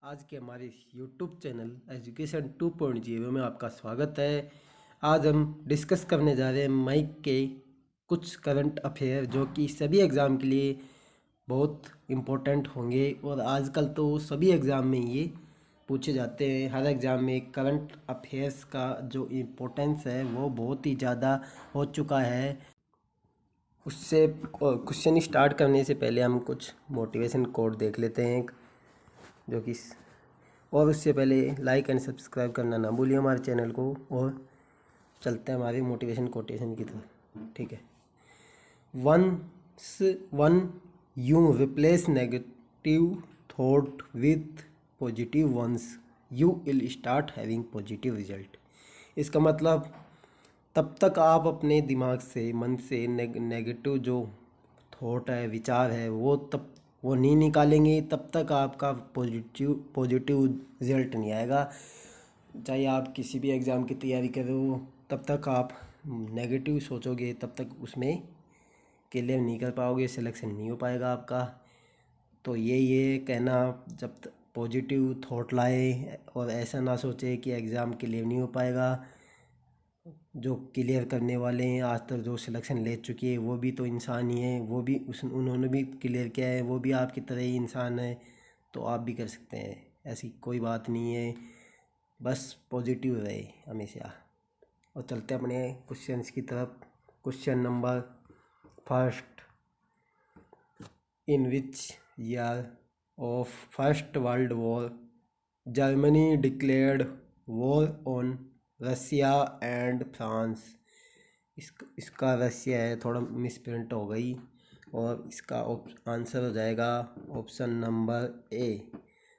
आज के हमारे इस यूट्यूब चैनल एजुकेशन 2.0 में आपका स्वागत है। आज हम डिस्कस करने जा रहे हैं मई के कुछ करंट अफेयर जो कि सभी एग्ज़ाम के लिए बहुत इम्पोर्टेंट होंगे और आजकल तो सभी एग्ज़ाम में ये पूछे जाते हैं। हर एग्ज़ाम में करंट अफेयर्स का जो इम्पोर्टेंस है वो बहुत ही ज़्यादा हो चुका है। उससे क्वेश्चन स्टार्ट करने से पहले हम कुछ मोटिवेशन कोट देख लेते हैं जो कि और उससे पहले लाइक एंड सब्सक्राइब करना ना भूलिए हमारे चैनल को। और चलते हैं हमारे मोटिवेशन कोटेशन की तरफ। ठीक है। Once one you replace negative thought with positive once you will start having positive result. इसका मतलब तब तक आप अपने दिमाग से मन से नेगेटिव जो थॉट है विचार है वो नहीं निकालेंगे तब तक आपका पॉजिटिव रिजल्ट नहीं आएगा। चाहे आप किसी भी एग्ज़ाम की तैयारी कर रहे हो तब तक आप नेगेटिव सोचोगे तब तक उसमें क्लियर नहीं कर पाओगे, सिलेक्शन नहीं हो पाएगा आपका। तो ये कहना जब पॉजिटिव थॉट लाए और ऐसा ना सोचे कि एग्ज़ाम क्लियर नहीं हो पाएगा। जो क्लियर करने वाले हैं आज तक जो सिलेक्शन ले चुके हैं वो भी तो इंसान ही है, वो भी उन्होंने भी क्लियर किया है, वो भी आपकी तरह ही इंसान है। तो आप भी कर सकते हैं, ऐसी कोई बात नहीं है। बस पॉजिटिव रहे हमेशा। और चलते अपने क्वेश्चंस की तरफ। Question number first, in which year of first world war Germany declared war on Russia and France. इसका रसिया है, थोड़ा मिसप्रिंट हो गई और इसका आंसर हो जाएगा ऑप्शन नंबर ए।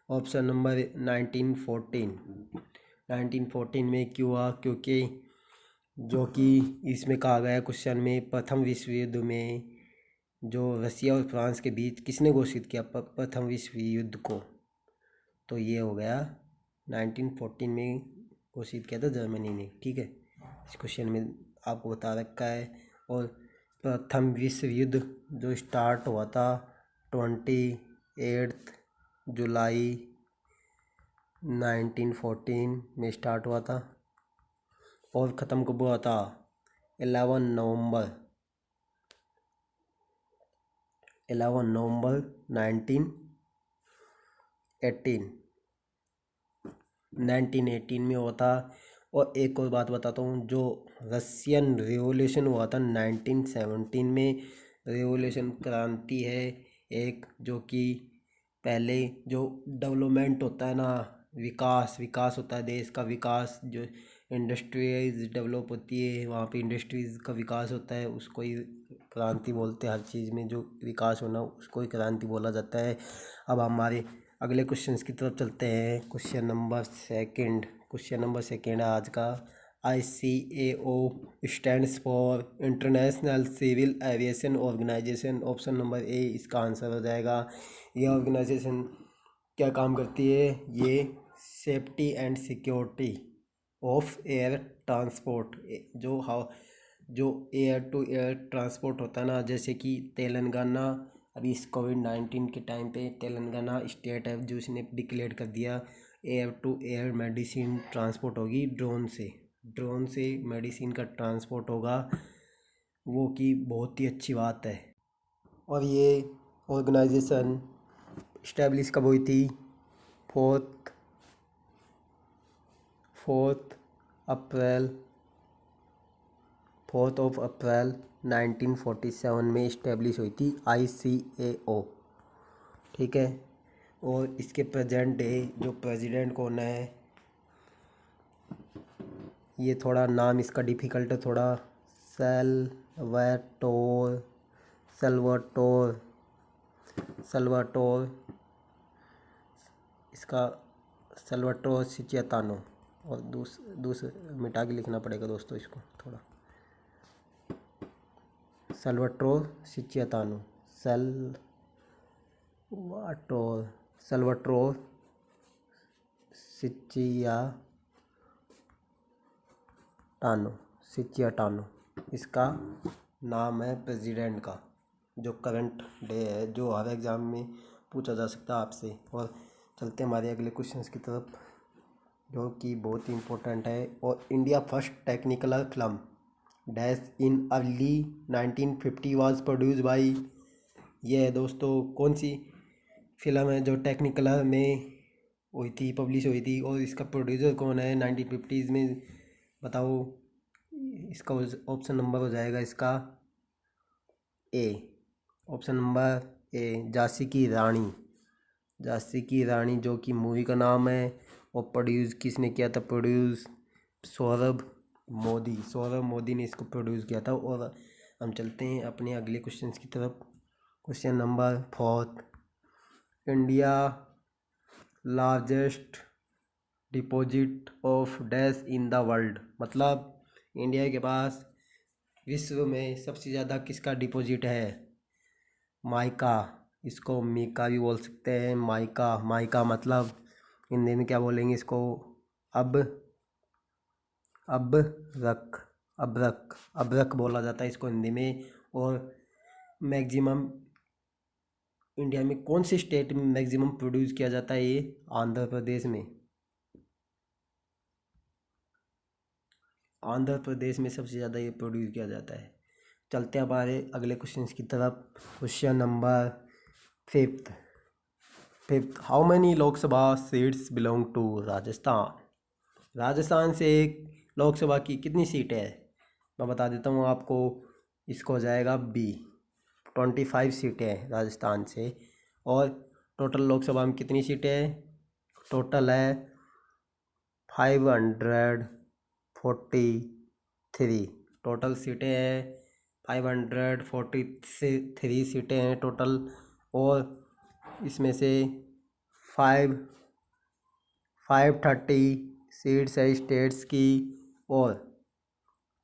ऑप्शन नंबर 1914 में क्यों हुआ? क्योंकि जो कि इसमें कहा गया क्वेश्चन में प्रथम विश्व युद्ध में जो रसिया और फ्रांस के बीच किसने घोषित किया प्रथम विश्व युद्ध को? तो ये हो गया 1914 में घोषित किया था जर्मनी ने। ठीक है, इस क्वेश्चन में आपको बता रखा है। और प्रथम विश्व युद्ध जो स्टार्ट हुआ था 28 जुलाई 1914 में स्टार्ट हुआ था और ख़त्म कब हुआ था? 11 नवंबर 1918 में हुआ था। और एक और बात बताता हूँ, जो रशियन रिवॉल्यूशन हुआ था 1917 में, रिवॉल्यूशन क्रांति है एक, जो कि पहले जो डेवलपमेंट होता है ना, विकास होता है देश का विकास, जो इंडस्ट्रीज डेवलप होती है वहाँ पे इंडस्ट्रीज़ का विकास होता है, उसको ही क्रांति बोलते हैं। हर चीज़ में जो विकास होना उसको ही क्रांति बोला जाता है। अब हमारे अगले क्वेश्चंस की तरफ चलते हैं। क्वेश्चन नंबर सेकेंड है आज का। ICAO stands for international civil aviation organisation. Option number A इसका आंसर हो जाएगा। यह ऑर्गेनाइजेशन क्या काम करती है? ये safety and security of air transport, जो एयर टू एयर ट्रांसपोर्ट होता है ना, जैसे कि तेलंगाना अभी इस कोविड-19 के टाइम पे तेलंगाना स्टेट है जो इसने डिक्लेयर कर दिया air to air medicine transport होगी ड्रोन से मेडिसिन का ट्रांसपोर्ट होगा, वो की बहुत ही अच्छी बात है। और ये ऑर्गेनाइजेशन इस्टेब्लिश कब हुई थी? 4 ऑफ अप्रैल 1947 में इस्टेब्लिश हुई थी ICAO। ठीक है। और इसके प्रेजेंट डे जो प्रेसिडेंट कौन है, ये थोड़ा नाम इसका डिफ़िकल्ट है थोड़ा, सल्वाटोर इसका सल्वाटोर सिचियातानो। और दूसरे मिटा के लिखना पड़ेगा दोस्तों इसको थोड़ा, सल्वाटोर सिचियातानो, सल्वाटोर सिचियाटानो इसका नाम है प्रेसिडेंट का, जो करंट डे है, जो हर एग्ज़ाम में पूछा जा सकता है आपसे। और चलते हैं हमारे अगले क्वेश्चंस की तरफ, जो कि बहुत ही इम्पोर्टेंट है। और India first technical film dash in early 1950 was produce by, ये है दोस्तों कौन सी फिल्म है जो टेक्निकलर में हुई थी, पब्लिश हुई थी, और इसका प्रोड्यूसर कौन है 1950s में, बताओ। इसका ऑप्शन नंबर हो जाएगा इसका ए, ऑप्शन नंबर ए, झांसी की रानी। झांसी की रानी जो कि मूवी का नाम है, और प्रोड्यूस किसने किया था, प्रोड्यूस सौरभ मोदी ने इसको प्रोड्यूस किया था। और हम चलते हैं अपने अगले क्वेश्चन की तरफ। Question number 4, India largest deposit of dash in the world, मतलब इंडिया के पास विश्व में सबसे ज़्यादा किसका डिपॉजिट है, माइका, इसको मीका भी बोल सकते हैं, माइका मतलब हिंदी में क्या बोलेंगे इसको, अब रख अबरक बोला जाता है इसको हिंदी में। और मैक्सिमम इंडिया में कौन से स्टेट में मैक्सिमम प्रोड्यूस किया जाता है, ये आंध्र प्रदेश में। आंध्र प्रदेश में सबसे ज़्यादा ये प्रोड्यूस किया जाता है। चलते हैं हमारे अगले क्वेश्चन की तरफ। Question number fifth, how many Lok Sabha seats belong to Rajasthan. Rajasthan से एक लोकसभा की कितनी सीटें हैं, मैं बता देता हूँ आपको। इसको हो जाएगा बी, 25 सीटें हैं राजस्थान से। और टोटल लोकसभा में कितनी सीटें हैं, टोटल है 543, टोटल सीटें हैं 543 सीटें हैं टोटल। और इसमें से 530 सीट्स है स्टेट्स की, और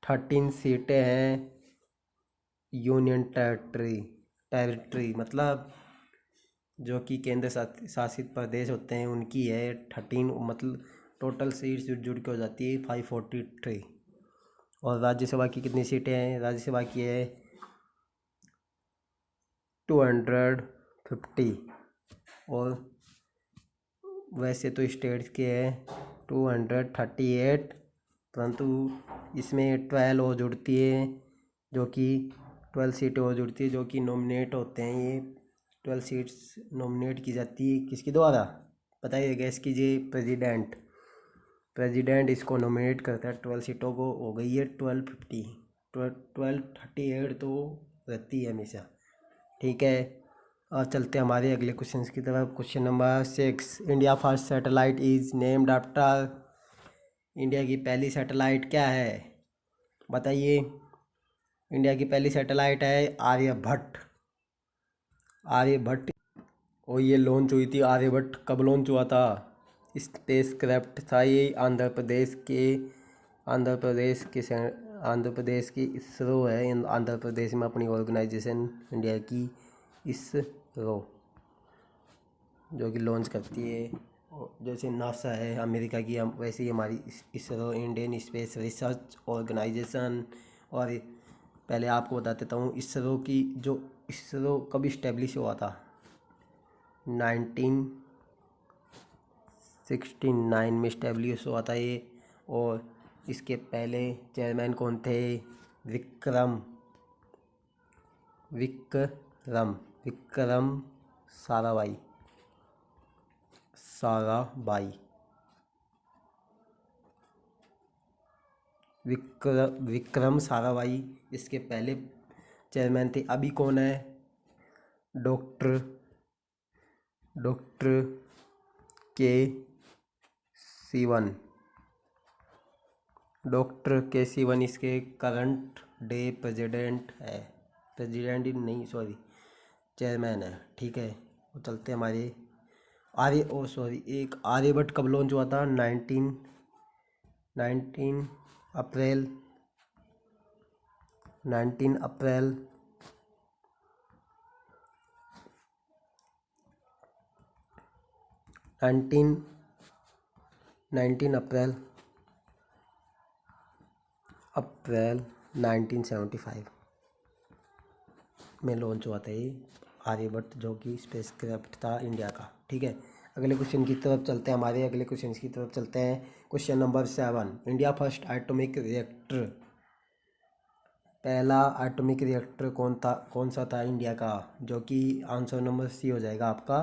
13 सीटें हैं यूनियन टेरिटरी मतलब जो कि केंद्र शासित प्रदेश होते हैं उनकी है 13, मतलब टोटल सीट्स जुड़ के हो जाती है 543। और राज्यसभा की कितनी सीटें हैं, राज्यसभा की है 250। और वैसे तो स्टेट्स के हैं 238, परंतु इसमें 12 और जुड़ती है, जो कि 12 सीटें और जुड़ती है, जो कि नॉमिनेट होते हैं। ये 12 सीट्स नॉमिनेट की जाती है किसके द्वारा, बताइए, गैस कीजिए, प्रेसिडेंट इसको नॉमिनेट करता है। 12 सीटों को हो गई है 1250, 1238 तो रहती है हमेशा, ठीक है। और चलते हैं हमारे अगले क्वेश्चन की तरफ। Question number 6, India first satellite is named after, India की पहली सैटेलाइट क्या है, बताइए। इंडिया की पहली सैटेलाइट है आर्यभट्ट। और ये लॉन्च हुई थी, आर्यभट्ट कब लॉन्च हुआ था, स्पेस क्राफ्ट था ये आंध्र प्रदेश की इसरो है। आंध्र प्रदेश में अपनी ऑर्गेनाइजेशन इंडिया की इसरो, जो कि लॉन्च करती है। और जैसे नासा है अमेरिका की, हम वैसे ही हमारी ISRO Indian space research organisation. और पहले आपको बता देता हूँ इसरो कब इस्टेब्लिश हुआ था, 1969 में इस्टेब्लिश हुआ था ये। और इसके पहले चेयरमैन कौन थे, विक्रम साराभाई। विक्रम साराभाई इसके पहले चेयरमैन थे। अभी कौन है, डॉक्टर के सिवन इसके करंट डे चेयरमैन है, ठीक है। वो चलते हमारे एक आर्यभट्ट कब लॉन्च हुआ था, 19 अप्रैल 19 अप्रैल 1975 में लॉन्च हुआ था ये आर्यभट्ट, जो कि स्पेस क्राफ्ट था इंडिया का, ठीक है। अगले क्वेश्चन की तरफ चलते हैं, हमारे अगले क्वेश्चन की तरफ चलते हैं। Question number 7, India first atomic reactor. पहला एटॉमिक रिएक्टर कौन सा था इंडिया का, जो कि आंसर नंबर सी हो जाएगा आपका।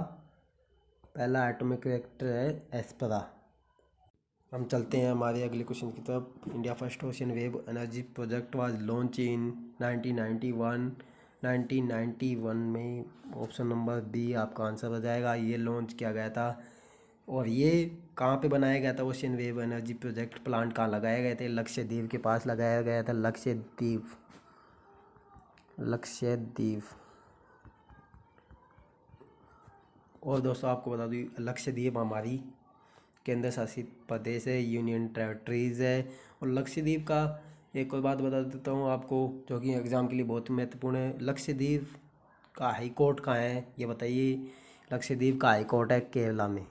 पहला एटॉमिक रिएक्टर है एस्परा। हम चलते हैं हमारे अगले क्वेश्चन की तरफ। India first ocean wave energy project was launch in 1991। 1991 में ऑप्शन नंबर बी आपका आंसर हो जाएगा। ये लॉन्च किया गया था और ये कहाँ पे बनाया गया था? Ocean wave energy project plant कहाँ लगाए गए थे? लक्षद्वीप के पास लगाया गया था। लक्षद्वीप। और दोस्तों आपको बता दूँ, लक्षद्वीप हमारी केंद्र शासित प्रदेश है, यूनियन टेरिटरीज है। और लक्षद्वीप का एक और बात बता देता हूँ आपको, जो कि एग्ज़ाम के लिए बहुत महत्वपूर्ण है। लक्षद्वीप का हाई कोर्ट कहाँ है, ये बताइए। लक्षद्वीप का हाई कोर्ट है केरला में।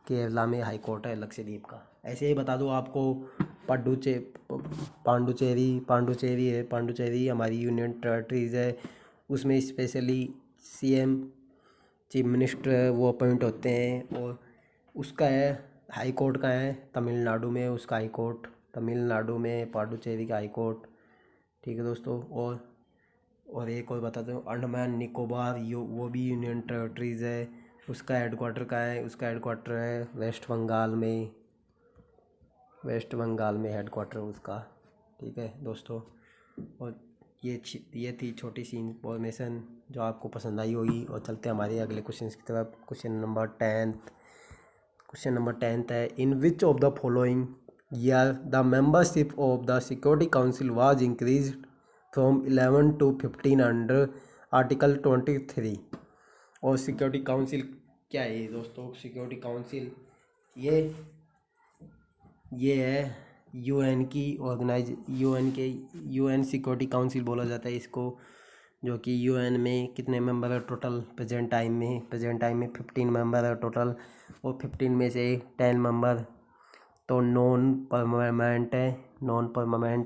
केरला में हाई कोर्ट है लक्षद्वीप का। ऐसे ही बता दूँ आपको, पांडुचेरी है। पांडुचेरी हमारी यूनियन टेरिटरीज है। उसमें स्पेशली सीएम, चीफ मिनिस्टर वो अपॉइंट होते हैं। और उसका है हाई कोर्ट का है तमिलनाडु में, उसका हाई कोर्ट तमिलनाडु में, पांडुचेरी का हाई कोर्ट। ठीक है दोस्तों। और एक और बता दूँ, अंडमान निकोबार वो भी यूनियन टेरिटरीज है। उसका हेडक्वार्टर कहाँ है? उसका हेडक्वार्टर है वेस्ट बंगाल में। वेस्ट बंगाल में हेडक्वार्टर उसका। ठीक है दोस्तों। और ये थी छोटी सी इंफॉर्मेशन जो आपको पसंद आई होगी। और चलते हैं हमारे अगले क्वेश्चन की तरफ। क्वेश्चन नंबर 10 है, in which of the following year the membership of the security council was increase from 11 to 15 under article 23। और सिक्योरिटी काउंसिल क्या है दोस्तों? सिक्योरिटी काउंसिल ये है यूएन की यूएन सिक्योरिटी काउंसिल बोला जाता है इसको, जो कि यूएन में कितने मेंबर है टोटल? प्रेजेंट टाइम में 15 मेंबर है टोटल। और 15 में से 10 मेंबर तो नॉन परमानेंट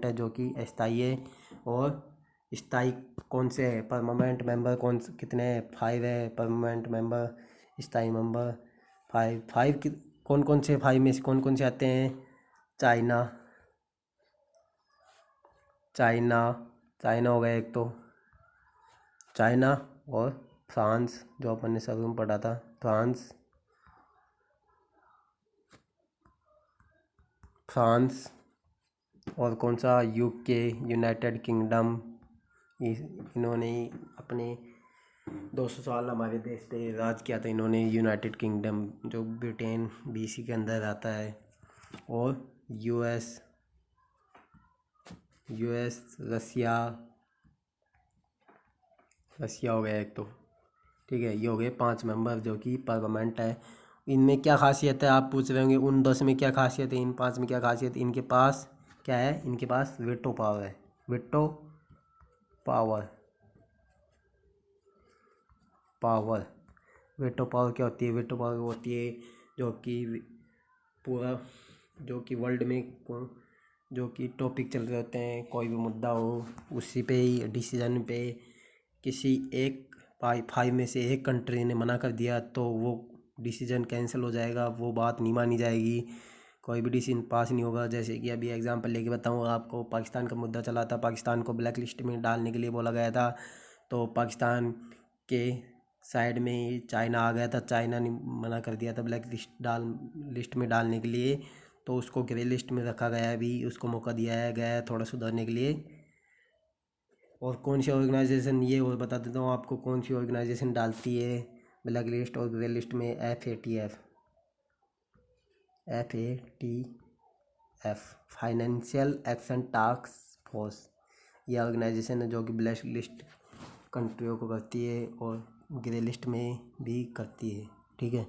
है, जो कि अस्थायी है। और स्थायी कौन से है? परमानेंट मेंबर कितने हैं? 5 है परमानेंट मेंबर। स्थायी मेंबर 5 कौन कौन से 5 में से कौन कौन से आते हैं? चाइना हो गया एक तो, चाइना। और फ्रांस, जो अपन ने शुरू में पढ़ा था, फ्रांस। और कौन सा? UK, United kingdom. इन्होंने अपने 200 साल हमारे देश पे राज किया था इन्होंने। यूनाइटेड किंगडम जो ब्रिटेन बीसी के अंदर आता है। और यूएस, रसिया हो गया एक तो। ठीक है, ये हो गए 5 मेंबर जो कि परमानेंट है। इनमें क्या खासियत है आप पूछ रहे होंगे, उन 10 में क्या खासियत है, इन 5 में क्या खासियत? इनके पास क्या है? इनके पास वेटो पावर है। वेटो पावर क्या होती है? वेटो पावर वो होती है जो कि पूरा, जो कि वर्ल्ड में जो कि टॉपिक चल रहे होते हैं, कोई भी मुद्दा हो, उसी पे ही डिसीजन पे किसी एक 5 में से एक कंट्री ने मना कर दिया तो वो डिसीजन कैंसिल हो जाएगा, वो बात नहीं मानी जाएगी, कोई भी डिसीजन पास नहीं होगा। जैसे कि अभी एग्जांपल लेके बताऊँ आपको, पाकिस्तान का मुद्दा चला था, पाकिस्तान को ब्लैक लिस्ट में डालने के लिए बोला गया था। तो पाकिस्तान के साइड में ही चाइना आ गया था, चाइना ने मना कर दिया था ब्लैक लिस्ट में डालने के लिए। तो उसको ग्रे लिस्ट में रखा गया है, अभी उसको मौका दिया गया है थोड़ा सुधरने के लिए। और कौन सी ऑर्गेनाइजेशन, ये और बता देता हूँ आपको, कौन सी ऑर्गेनाइजेशन डालती है ब्लैक लिस्ट और ग्रे लिस्ट में? FATF, financial action task force. ये ऑर्गेनाइजेशन है जो कि ब्लैक लिस्ट कंट्रियों को करती है और ग्रे लिस्ट में भी करती है। ठीक है।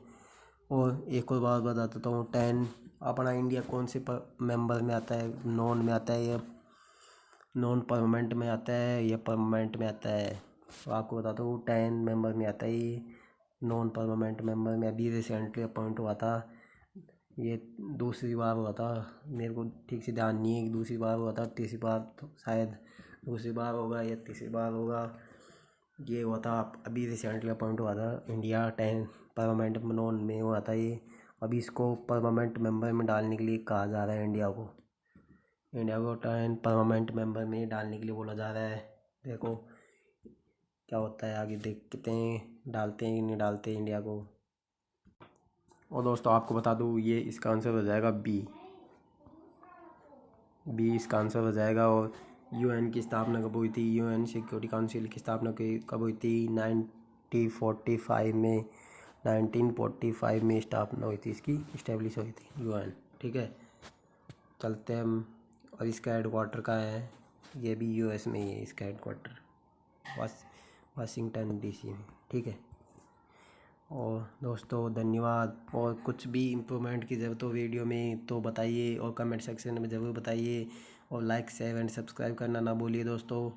और एक और बात बता देता हूँ, 10 अपना इंडिया कौन से मेंबर में आता है? नॉन में आता है या नॉन परमानेंट में आता है या परमानेंट में आता है? तो आपको बताता हूँ 10 मेंबर में आता है ये। नॉन परमानेंट मेंबर में अभी रिसेंटली अपॉइंट हुआ था, ये दूसरी बार हुआ था, मेरे को ठीक से ध्यान नहीं है कि दूसरी बार हुआ था, तीसरी बार तो शायद दूसरी बार होगा या तीसरी बार होगा। ये हुआ था अभी रिसेंटली अपॉइंट हुआ था, इंडिया 10 परमानेंट नॉन में हुआ था ये। अभी इसको परमानेंट मेंबर में डालने के लिए कहा जा रहा है इंडिया को। इंडिया को 10 परमानेंट मेंबर में डालने के लिए बोला जा रहा है। देखो क्या होता है आगे, देखते हैं डालते हैं कि नहीं डालते इंडिया को। और दोस्तों आपको बता दूँ, ये इसका आंसर हो जाएगा बी इसका आंसर हो जाएगा। और यूएन की स्थापना कब हुई थी? यूएन सिक्योरिटी काउंसिल की स्थापना कब हुई थी? 1945 में। 1945 में स्थापना हुई थी इसकी, इस्टेब्लिश हुई थी यूएन। ठीक है, चलते हैं हम। और इसका हेडक्वार्टर कहाँ है? ये भी यूएस में ही है इसका हेडक्वार्टर, वाशिंगटन डीसी में। ठीक है। और दोस्तों धन्यवाद। और कुछ भी इम्प्रूवमेंट की ज़रूरत हो वीडियो में तो बताइए, और कमेंट सेक्शन में ज़रूर बताइए। और लाइक शेयर एंड सब्सक्राइब करना ना भूलिए दोस्तों।